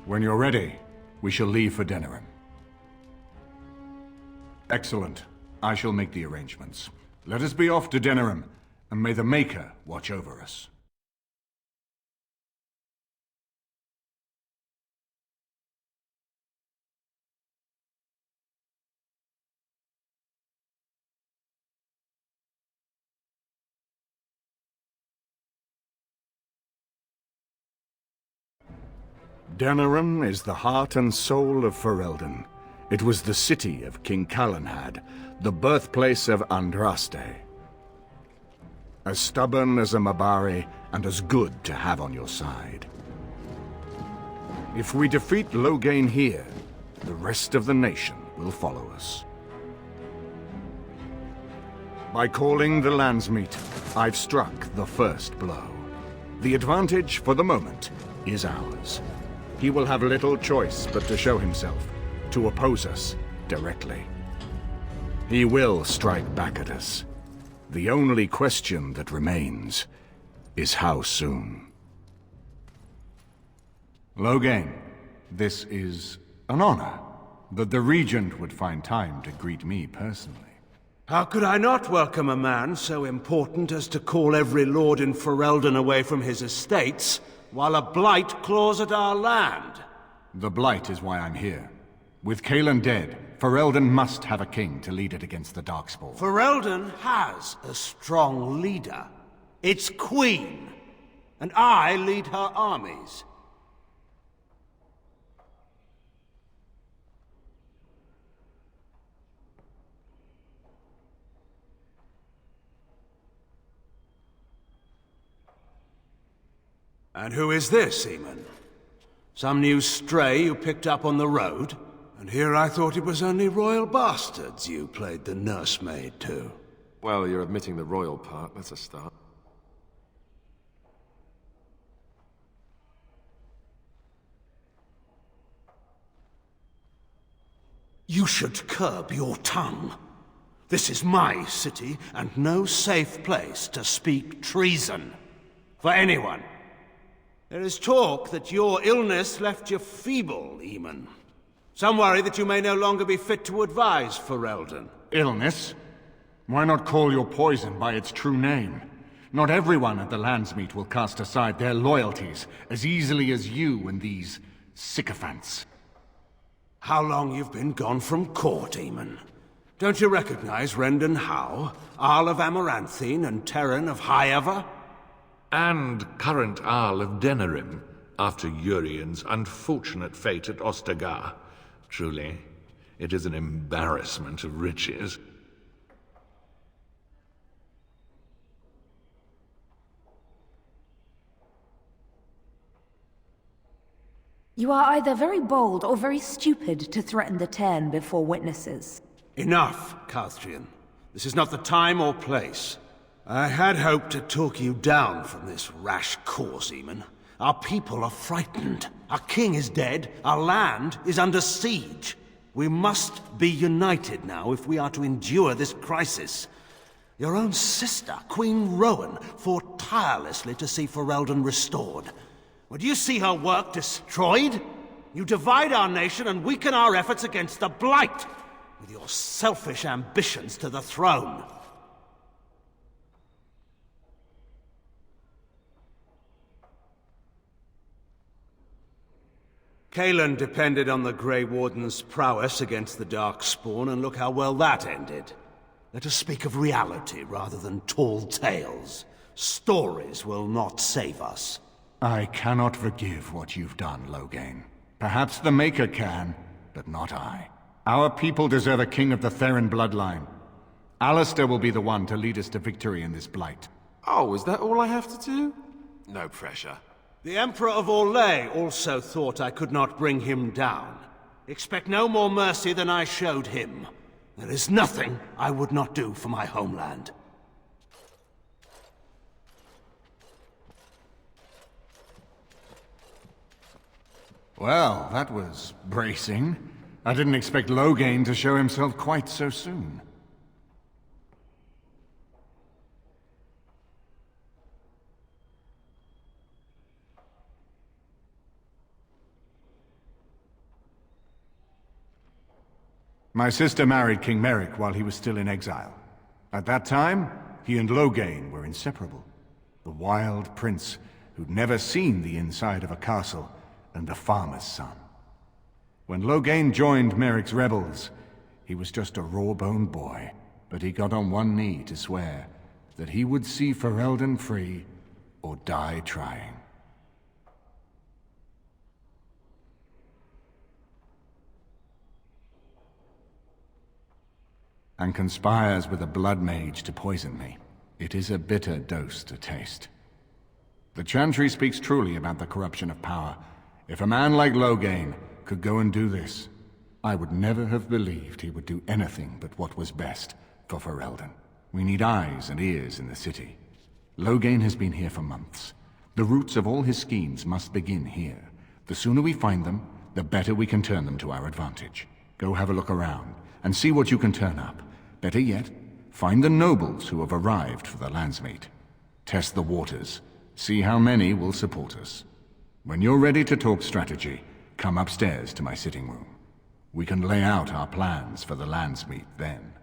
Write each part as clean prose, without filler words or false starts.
When you're ready, we shall leave for Denerim. Excellent. I shall make the arrangements. Let us be off to Denerim, and may the Maker watch over us. Denerim is the heart and soul of Ferelden. It was the city of King Calenhad, the birthplace of Andraste. As stubborn as a Mabari, and as good to have on your side. If we defeat Loghain here, the rest of the nation will follow us. By calling the Landsmeet, I've struck the first blow. The advantage, for the moment, is ours. He will have little choice but to show himself, to oppose us directly. He will strike back at us. The only question that remains is how soon. Loghain, this is an honor, that the Regent would find time to greet me personally. How could I not welcome a man so important as to call every lord in Ferelden away from his estates, while a blight claws at our land? The blight is why I'm here. With Cailan dead, Ferelden must have a king to lead it against the Darkspawn. Ferelden has a strong leader. Its queen. And I lead her armies. And who is this, Eamon? Some new stray you picked up on the road? And here I thought it was only royal bastards you played the nursemaid to. Well, you're admitting the royal part. That's a start. You should curb your tongue. This is my city, and no safe place to speak treason. For anyone. There is talk that your illness left you feeble, Eamon. Some worry that you may no longer be fit to advise Ferelden. Illness? Why not call your poison by its true name? Not everyone at the Landsmeet will cast aside their loyalties as easily as you and these sycophants. How long you've been gone from court, Eamon? Don't you recognize Rendon Howe, Arl of Amaranthine, and Terran of Highever? And current Arl of Denerim, after Urien's unfortunate fate at Ostagar. Truly, it is an embarrassment of riches. You are either very bold or very stupid to threaten the Ten before witnesses. Enough, Calthrian. This is not the time or place. I had hoped to talk you down from this rash course, Eamon. Our people are frightened. Our king is dead. Our land is under siege. We must be united now if we are to endure this crisis. Your own sister, Queen Rowan, fought tirelessly to see Ferelden restored. Would you see her work destroyed? You divide our nation and weaken our efforts against the Blight, with your selfish ambitions to the throne. Cailan depended on the Grey Warden's prowess against the Darkspawn, and look how well that ended. Let us speak of reality rather than tall tales. Stories will not save us. I cannot forgive what you've done, Loghain. Perhaps the Maker can, but not I. Our people deserve a king of the Theron bloodline. Alistair will be the one to lead us to victory in this blight. Oh, is that all I have to do? No pressure. The Emperor of Orlais also thought I could not bring him down. Expect no more mercy than I showed him. There is nothing I would not do for my homeland. Well, that was bracing. I didn't expect Loghain to show himself quite so soon. My sister married King Merrick while he was still in exile. At that time, he and Loghain were inseparable. The wild prince who'd never seen the inside of a castle, and the farmer's son. When Loghain joined Merrick's rebels, he was just a raw-boned boy, but he got on one knee to swear that he would see Ferelden free or die trying. And conspires with a blood mage to poison me. It is a bitter dose to taste. The Chantry speaks truly about the corruption of power. If a man like Loghain could go and do this, I would never have believed he would do anything but what was best for Ferelden. We need eyes and ears in the city. Loghain has been here for months. The roots of all his schemes must begin here. The sooner we find them, the better we can turn them to our advantage. Go have a look around, and see what you can turn up. Better yet, find the nobles who have arrived for the Landsmeet. Test the waters. See how many will support us. When you're ready to talk strategy, come upstairs to my sitting room. We can lay out our plans for the Landsmeet then.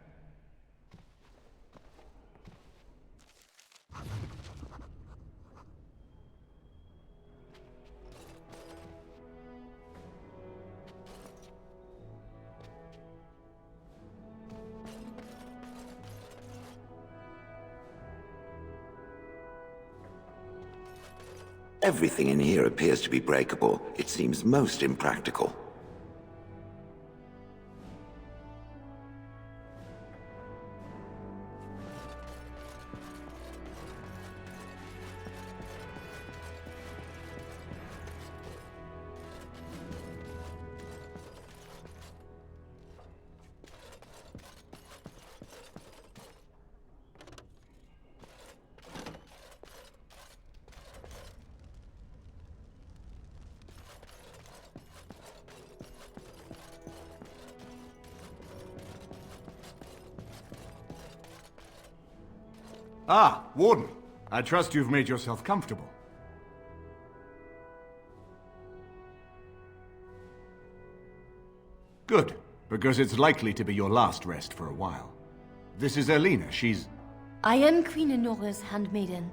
Everything in here appears to be breakable. It seems most impractical. Ah, Warden. I trust you've made yourself comfortable. Good, because it's likely to be your last rest for a while. This is Elena. She's... I am Queen Enora's handmaiden.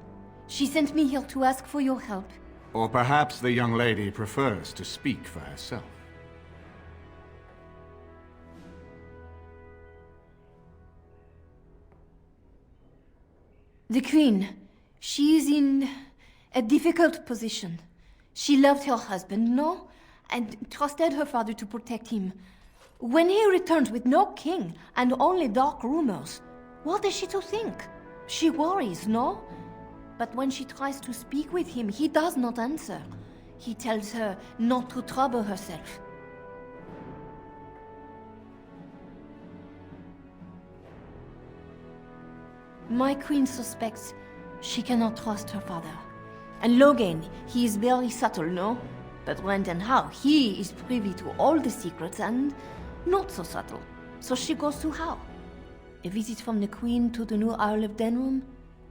She sent me here to ask for your help. Or perhaps the young lady prefers to speak for herself. The Queen, she is in a difficult position. She loved her husband, no? And trusted her father to protect him. When he returns with no king and only dark rumors, what is she to think? She worries, no? But when she tries to speak with him, he does not answer. He tells her not to trouble herself. My queen suspects she cannot trust her father. And Loghain, he is very subtle, no? But when and how, he is privy to all the secrets and not so subtle. So she goes to how? A visit from the queen to the new Earl of Denham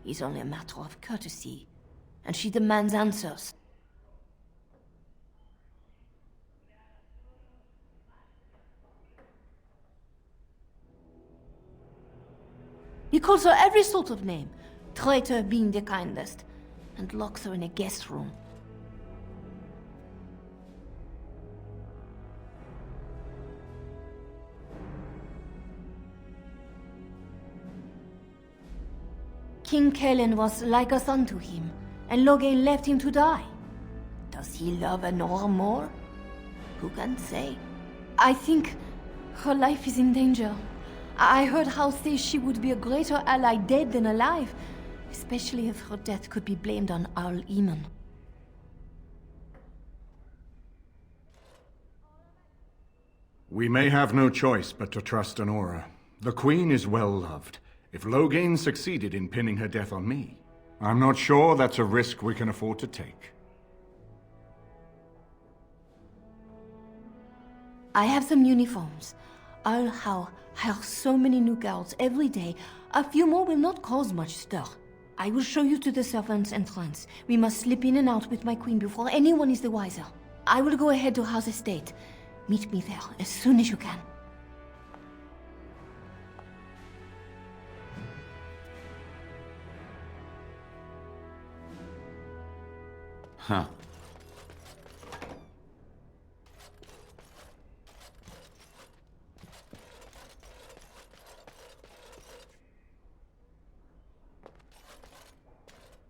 is only a matter of courtesy. And she demands answers. He calls her every sort of name, traitor being the kindest, and locks her in a guest room. King Kalen was like a son to him, and Loghain left him to die. Does he love Enora more? Who can say? I think her life is in danger. I heard Hal say she would be a greater ally dead than alive, especially if her death could be blamed on Arl Eamon. We may have no choice but to trust Enora. The Queen is well loved. If Loghain succeeded in pinning her death on me, I'm not sure that's a risk we can afford to take. I have some uniforms. I'll hire so many new girls every day. A few more will not cause much stir. I will show you to the servants' entrance. We must slip in and out with my queen before anyone is the wiser. I will go ahead to House Estate. Meet me there as soon as you can. Huh.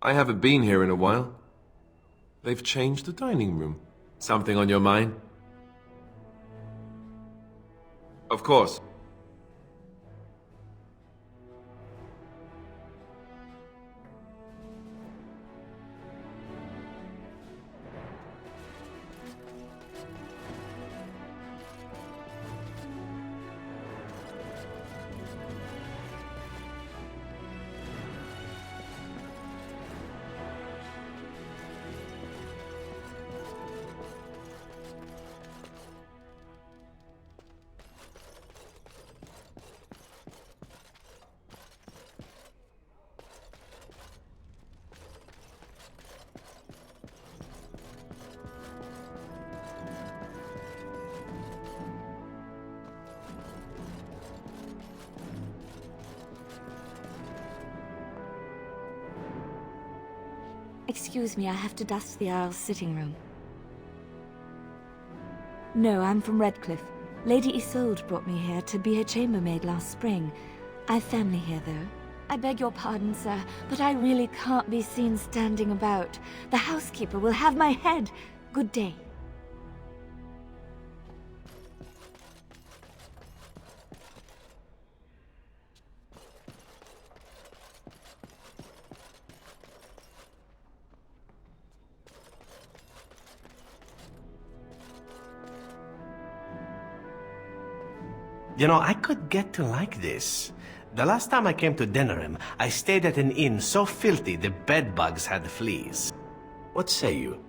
I haven't been here in a while. They've changed the dining room. Something on your mind? Of course. Excuse me, I have to dust the Earl's sitting room. No, I'm from Redcliffe. Lady Isolde brought me here to be her chambermaid last spring. I've family here, though. I beg your pardon, sir, but I really can't be seen standing about. The housekeeper will have my head. Good day. You know, I could get to like this. The last time I came to Denerim, I stayed at an inn so filthy the bedbugs had fleas. What say you?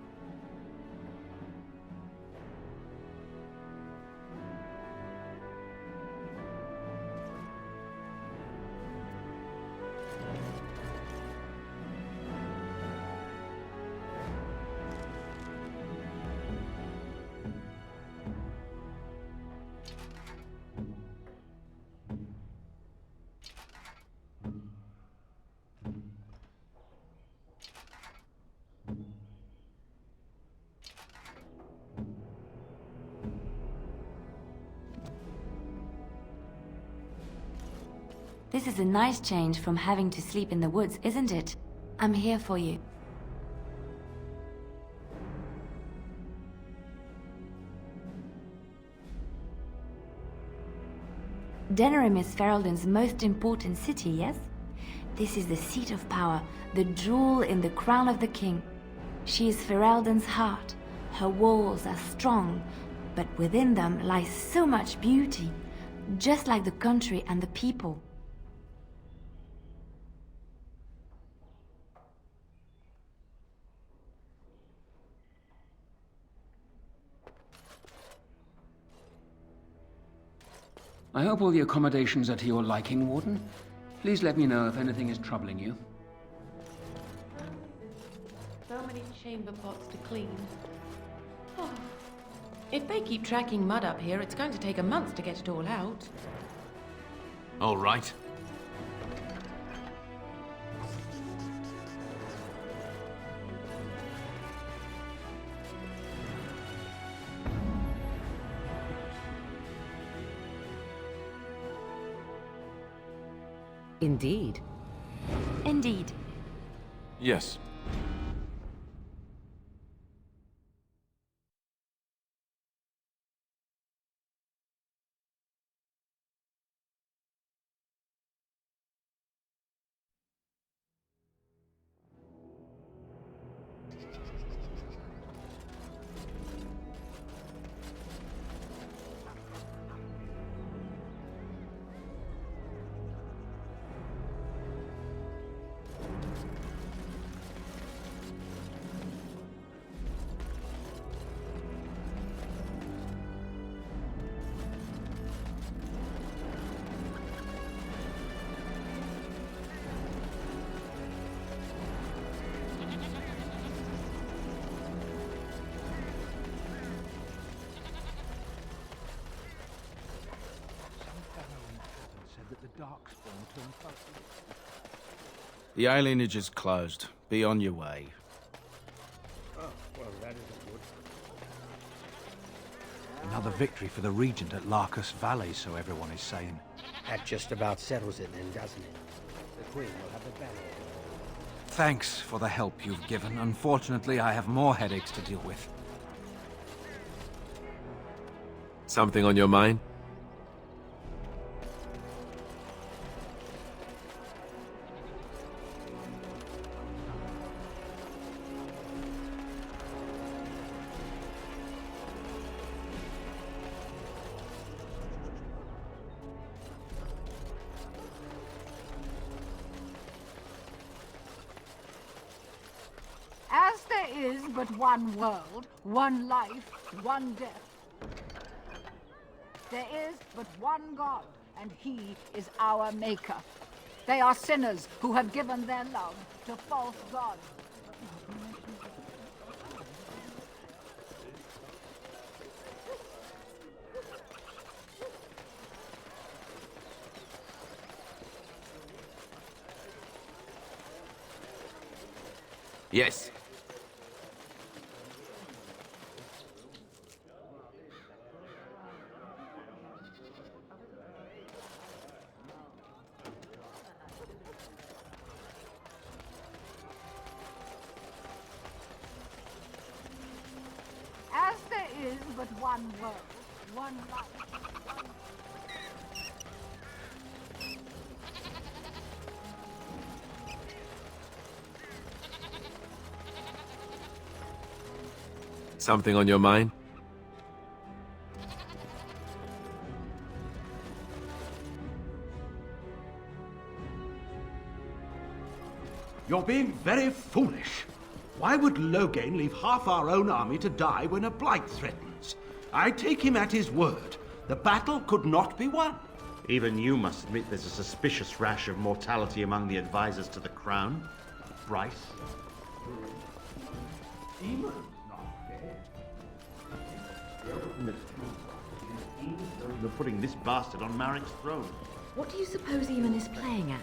This is a nice change from having to sleep in the woods, isn't it? I'm here for you. Denerim is Ferelden's most important city, yes? This is the seat of power, the jewel in the crown of the king. She is Ferelden's heart. Her walls are strong, but within them lies so much beauty, just like the country and the people. I hope all the accommodations are to your liking, Warden. Please let me know if anything is troubling you. So many chamber pots to clean. Oh. If they keep tracking mud up here, it's going to take a month to get it all out. All right. Indeed. Indeed. Yes. The alienage is closed. Be on your way. Another victory for the Regent at Larkus Valley, so everyone is saying. That just about settles it then, doesn't it? The Queen will have the banner. Thanks for the help you've given. Unfortunately, I have more headaches to deal with. Something on your mind? As there is but one world, one life, one death. There is but one God, and He is our Maker. They are sinners who have given their love to false gods. Yes. As there is but one world, one life. Something on your mind? You're being very foolish. Why would Loghain leave half our own army to die when a blight threatens? I take him at his word. The battle could not be won. Even you must admit there's a suspicious rash of mortality among the advisors to the crown. Bryce? Eamon's not dead. They're putting this bastard on Marik's throne. What do you suppose Eamon is playing at?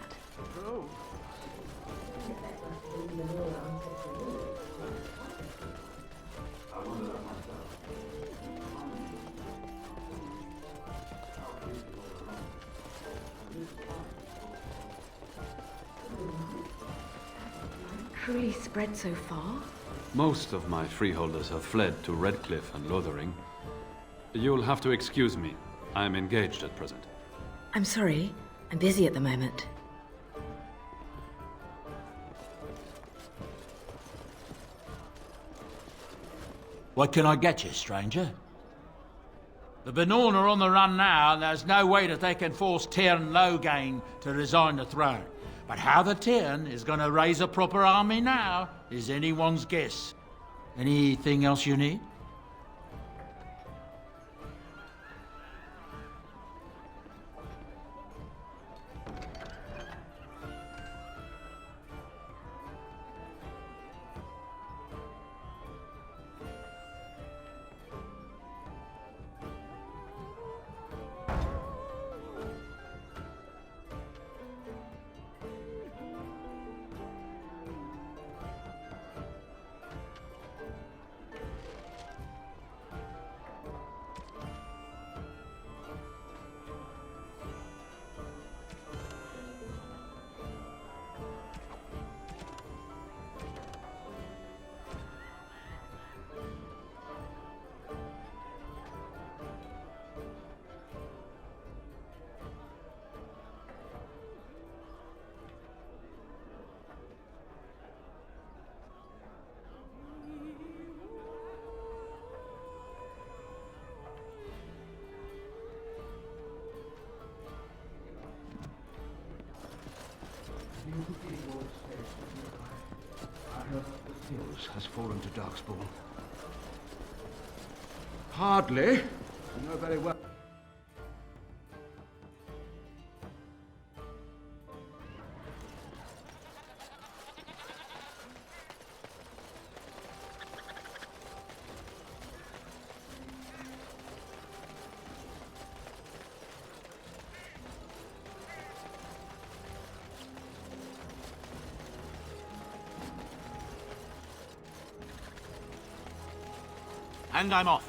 Truly spread so far? Most of my freeholders have fled to Redcliffe and Lothering. You'll have to excuse me. I'm engaged at present. I'm sorry. I'm busy at the moment. What can I get you, stranger? The Benorn are on the run now, and there's no way that they can force Tyrn Loghain to resign the throne. But how the Tyrn is going to raise a proper army now is anyone's guess. Anything else you need? Has fallen to Darkspawn. Hardly. You know very well. And I'm off.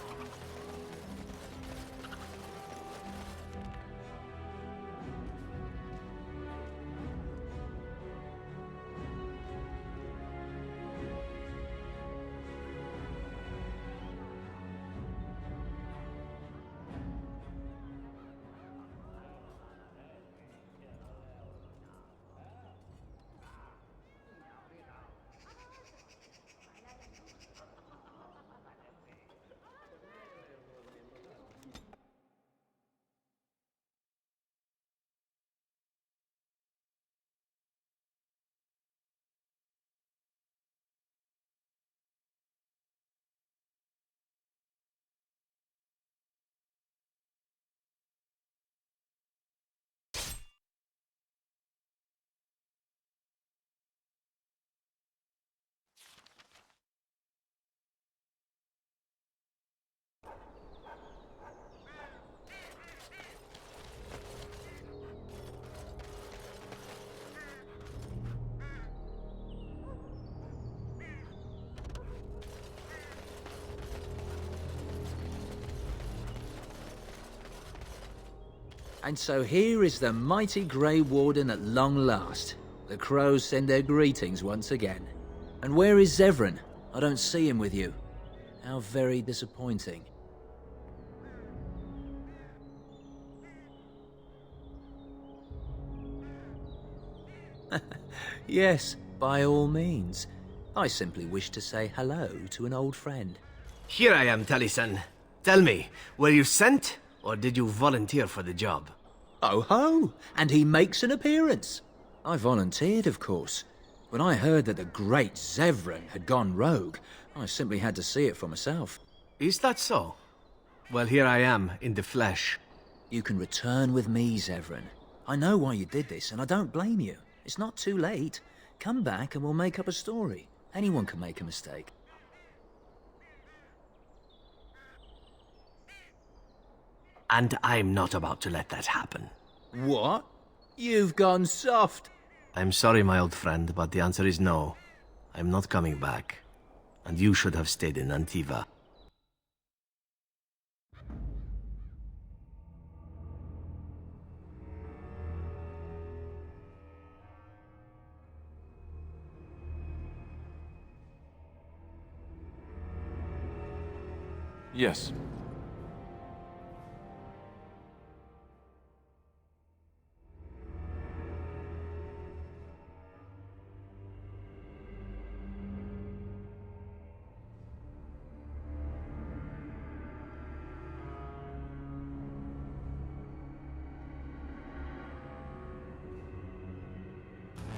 And so here is the mighty Grey Warden at long last. The crows send their greetings once again. And where is Zevran? I don't see him with you. How very disappointing. Yes, by all means. I simply wish to say hello to an old friend. Here I am, Taliesin. Tell me, were you sent, or did you volunteer for the job? Oh ho! And he makes an appearance. I volunteered, of course. When I heard that the great Zevran had gone rogue, I simply had to see it for myself. Is that so? Well, here I am, in the flesh. You can return with me, Zevran. I know why you did this, and I don't blame you. It's not too late. Come back and we'll make up a story. Anyone can make a mistake. And I'm not about to let that happen. What? You've gone soft. I'm sorry, my old friend, but the answer is no. I'm not coming back. And you should have stayed in Antiva. Yes.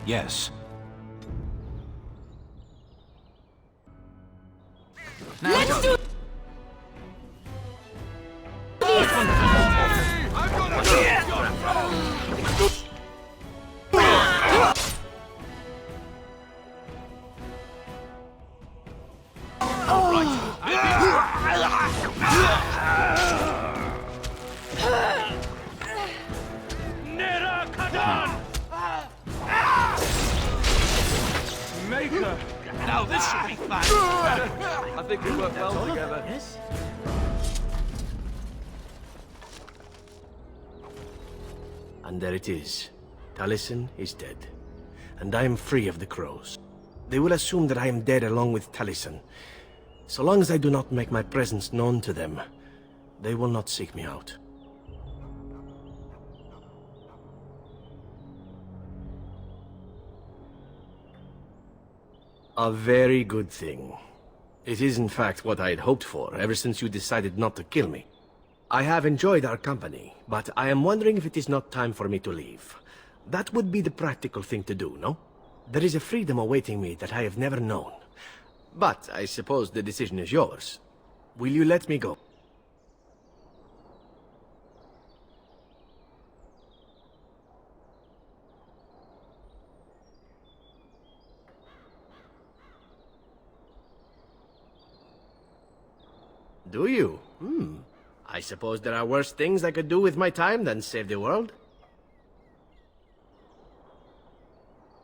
Yes. Now Let's do Maker! Now this should be fun! I think we work well together. Yes? And there it is. Taliesin is dead. And I am free of the crows. They will assume that I am dead along with Taliesin. So long as I do not make my presence known to them, they will not seek me out. A very good thing. It is in fact what I had hoped for ever since you decided not to kill me. I have enjoyed our company, but I am wondering if it is not time for me to leave. That would be the practical thing to do, no? There is a freedom awaiting me that I have never known. But I suppose the decision is yours. Will you let me go? Do you? I suppose there are worse things I could do with my time than save the world.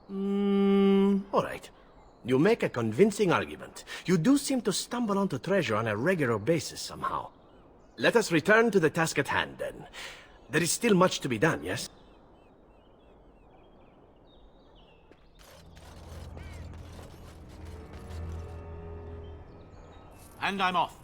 All right. You make a convincing argument. You do seem to stumble onto treasure on a regular basis somehow. Let us return to the task at hand, then. There is still much to be done, yes? And I'm off.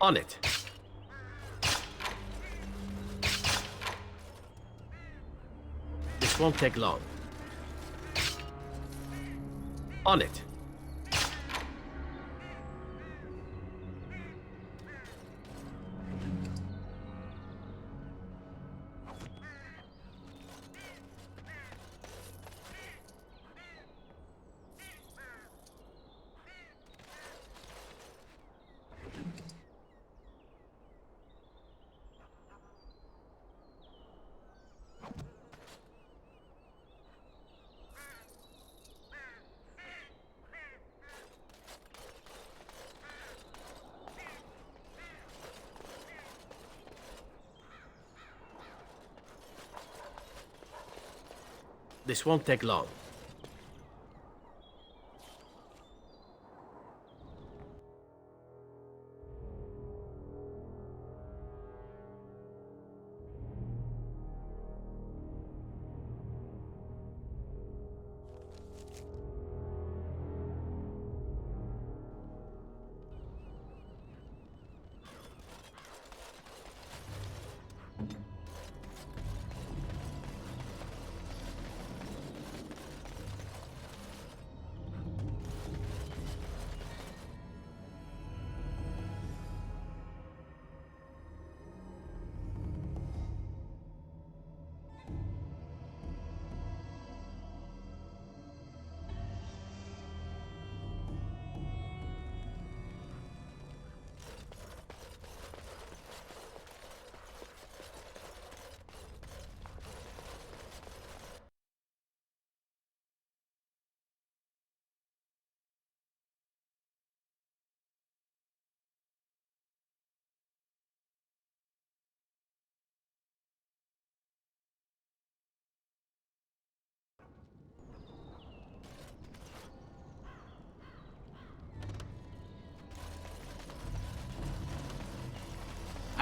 On it. This won't take long. On it. This won't take long.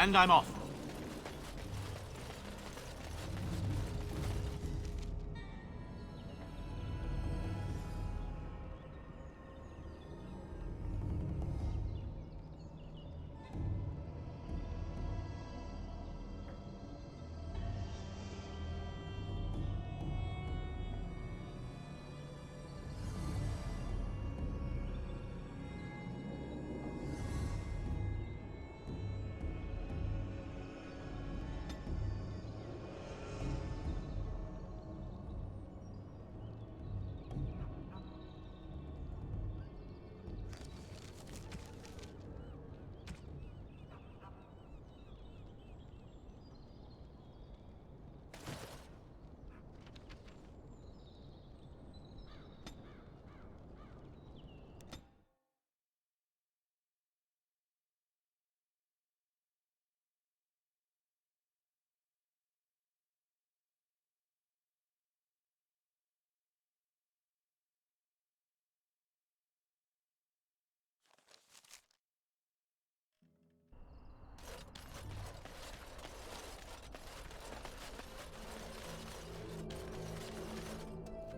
And I'm off.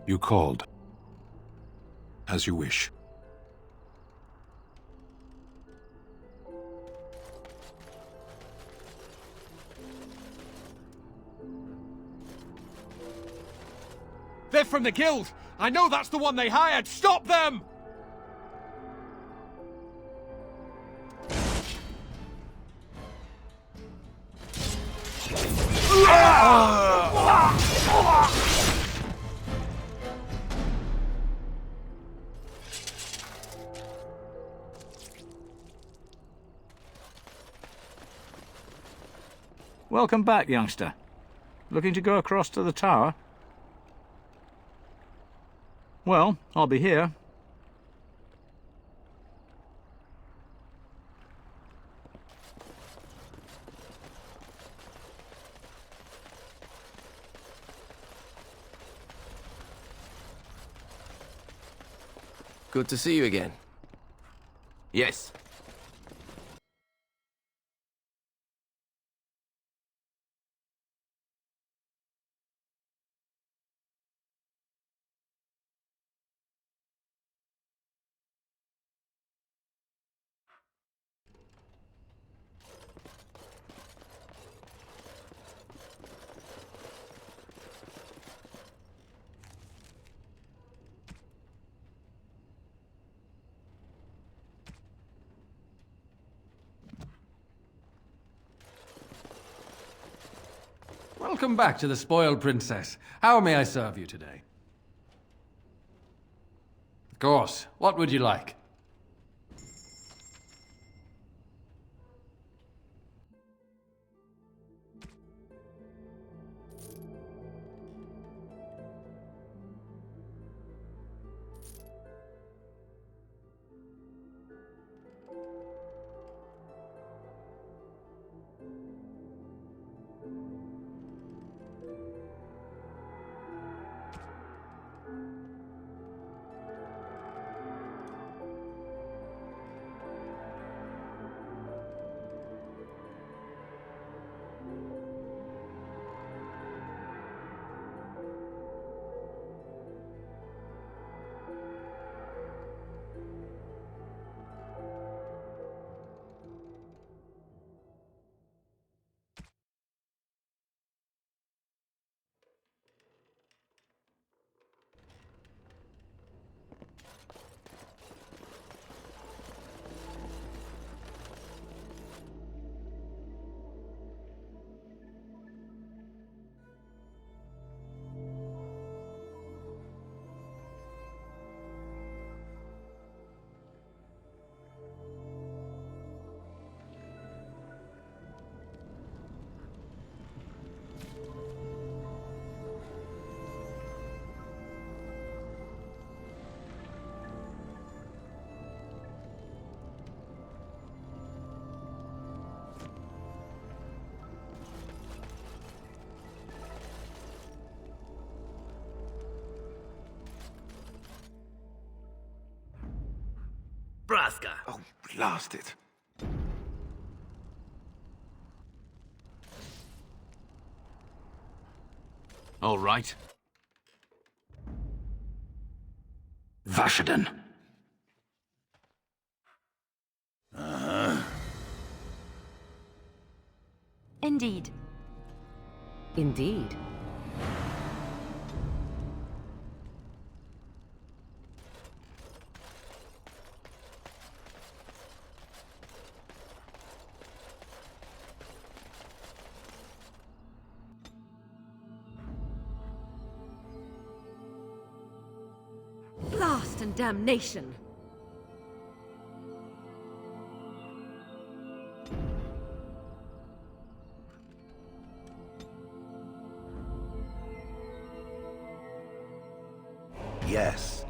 You called. As you wish. They're from the guild! I know that's the one they hired! Stop them! Welcome back, youngster. Looking to go across to the tower? Well, I'll be here. Good to see you again. Yes. Welcome back to the Spoiled Princess. How may I serve you today? Of course. What would you like? Nebraska. Oh, blast it. All right. Vashaden. Indeed. Indeed. Blast and damnation! Yes.